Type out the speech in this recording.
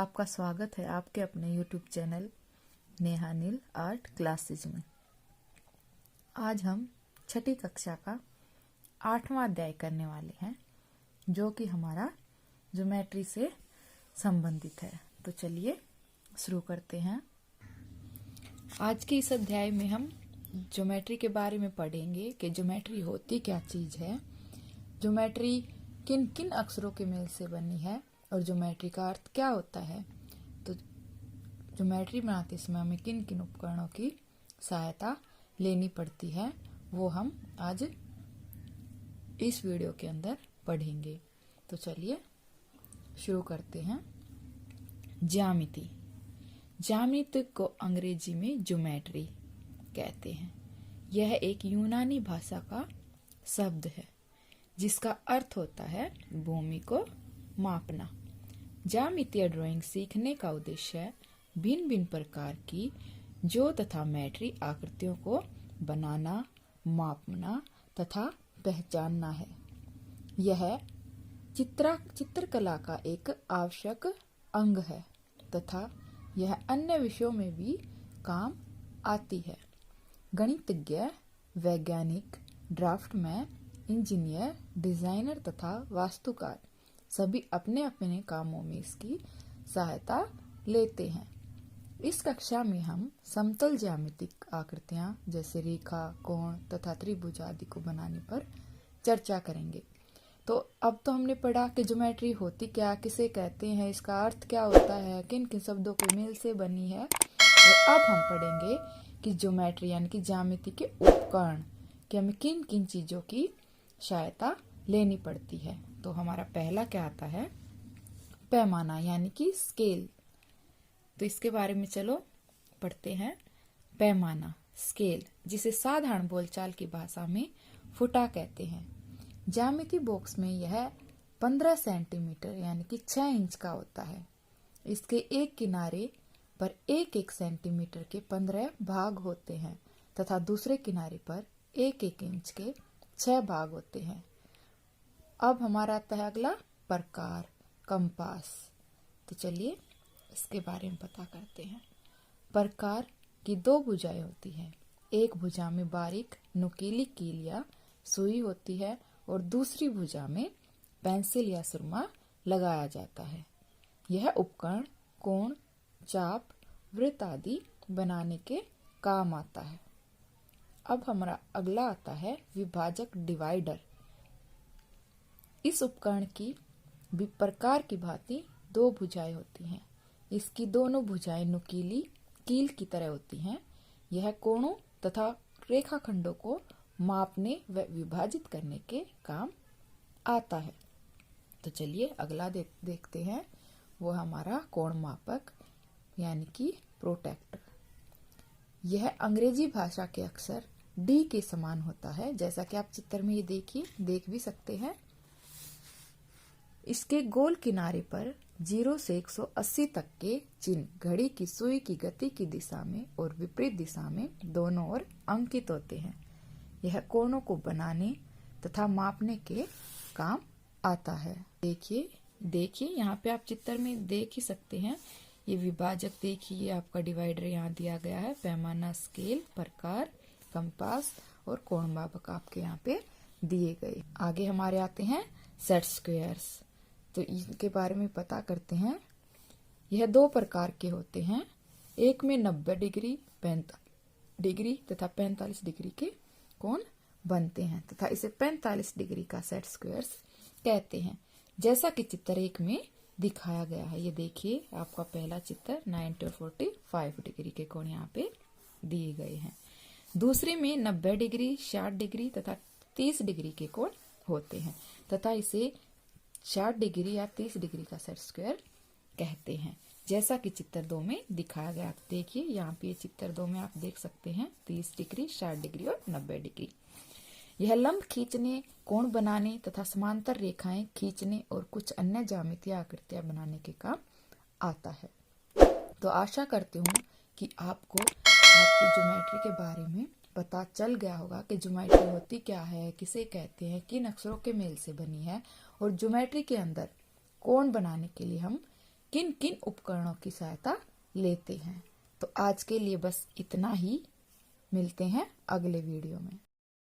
आपका स्वागत है आपके अपने YouTube चैनल नेहा नील आर्ट क्लासेज में। आज हम छठी कक्षा का 8वां अध्याय करने वाले हैं, जो कि हमारा ज्योमेट्री से संबंधित है। तो चलिए शुरू करते हैं। आज के इस अध्याय में हम ज्योमेट्री के बारे में पढ़ेंगे कि ज्योमेट्री होती क्या चीज है, ज्योमेट्री किन किन अक्षरों के मेल से बनी है और ज्योमेट्री का अर्थ क्या होता है। तो ज्योमेट्री बनाते समय हमें किन किन उपकरणों की सहायता लेनी पड़ती है, वो हम आज इस वीडियो के अंदर पढ़ेंगे। तो चलिए शुरू करते हैं। ज्यामिति। ज्यामिति को अंग्रेजी में ज्योमेट्री कहते हैं। यह एक यूनानी भाषा का शब्द है जिसका अर्थ होता है भूमि को मापना। ज्यामितीय ड्राइंग सीखने का उद्देश्य भिन्न भिन्न प्रकार की जो तथा मैट्री आकृतियों को बनाना, मापना तथा पहचानना है। यह चित्रकला का एक आवश्यक अंग है तथा यह अन्य विषयों में भी काम आती है। गणितज्ञ, वैज्ञानिक, ड्राफ्टमैन, इंजीनियर, डिजाइनर तथा वास्तुकार सभी अपने अपने कामों में इसकी सहायता लेते हैं। इस कक्षा में हम समतल ज्यामितिक आकृतियां जैसे रेखा, कोण तथा त्रिभुज आदि को बनाने पर चर्चा करेंगे। तो अब तो हमने पढ़ा कि ज्योमेट्री होती क्या, किसे कहते हैं, इसका अर्थ क्या होता है, किन किन शब्दों के मेल से बनी है। और अब हम पढ़ेंगे कि ज्योमेट्री यानी कि ज्यामिति के उपकरण कि हमें किन किन चीजों की सहायता लेनी पड़ती है। तो हमारा पहला क्या आता है, पैमाना यानी कि स्केल। तो इसके बारे में चलो पढ़ते हैं। पैमाना, स्केल, जिसे साधारण बोलचाल की भाषा में फुटा कहते हैं। ज्यामिति बॉक्स में यह 15 सेंटीमीटर यानी कि 6 इंच का होता है। इसके एक किनारे पर 1-1 सेंटीमीटर के 15 भाग होते हैं तथा दूसरे किनारे पर 1-1 इंच के 6 भाग होते हैं। अब हमारा आता है अगला प्रकार, कंपास। तो चलिए इसके बारे में पता करते हैं। प्रकार की 2 भुजाएं होती हैं। एक भुजा में बारीक नुकीली कील या सुई होती है और दूसरी भुजा में पेंसिल या सुरमा लगाया जाता है। यह उपकरण कोण, चाप, वृत्त आदि बनाने के काम आता है। अब हमारा अगला आता है विभाजक, डिवाइडर। इस उपकरण की भी प्रकार की भांति 2 भुजाएं होती हैं। इसकी दोनों भुजाएं नुकीली कील की तरह होती हैं। यह कोणों तथा रेखाखंडों को मापने व विभाजित करने के काम आता है। तो चलिए अगला देखते हैं, वो हमारा कोण मापक यानी कि प्रोट्रैक्टर। यह अंग्रेजी भाषा के अक्षर डी के समान होता है, जैसा कि आप चित्र में ये देख भी सकते हैं। इसके गोल किनारे पर 0 से 180 तक के चिन्ह घड़ी की सुई की गति की दिशा में और विपरीत दिशा में दोनों ओर अंकित होते हैं। यह कोणों को बनाने तथा मापने के काम आता है। देखिए यहाँ पे आप चित्र में देख ही सकते हैं। ये विभाजक देखिए, आपका डिवाइडर यहाँ दिया गया है। पैमाना, स्केल, प्रकार, कंपास और कोण मापक आपके यहाँ पे दिए गए। आगे हमारे आते हैं सेट स्क्वायर्स। तो इनके बारे में पता करते हैं। यह 2 प्रकार के होते हैं। एक में 90 डिग्री, 45 डिग्री तथा 45 डिग्री के कोण बनते हैं तथा इसे 45 डिग्री का सेट स्क्वायर्स कहते हैं, जैसा कि चित्र 1 में दिखाया गया है। ये देखिए आपका पहला चित्र 90 और 45 डिग्री के कोण यहाँ पे दिए गए हैं। दूसरे में 90 डिग्री, 60 डिग्री तथा 30 डिग्री के कोण होते हैं तथा इसे 60 डिग्री या 30 डिग्री का सेट स्क्वायर कहते हैं, जैसा कि चित्र 2 में दिखाया गया। देखिए यहाँ पे चित्र 2 में आप देख सकते हैं 30 डिग्री, 60 डिग्री और 90 डिग्री। यह लंब खींचने, कोण बनाने तथा समांतर रेखाएं खींचने और कुछ अन्य ज्यामितीय आकृतियां बनाने के काम आता है। तो आशा करती हूँ कि आपको आपकी ज्योमेट्री के बारे में पता चल गया होगा कि ज्योमेट्री होती क्या है, किसे कहते हैं, किन अक्षरों के मेल से बनी है और ज्योमेट्री के अंदर कोण बनाने के लिए हम किन किन उपकरणों की सहायता लेते हैं। तो आज के लिए बस इतना ही, मिलते हैं अगले वीडियो में।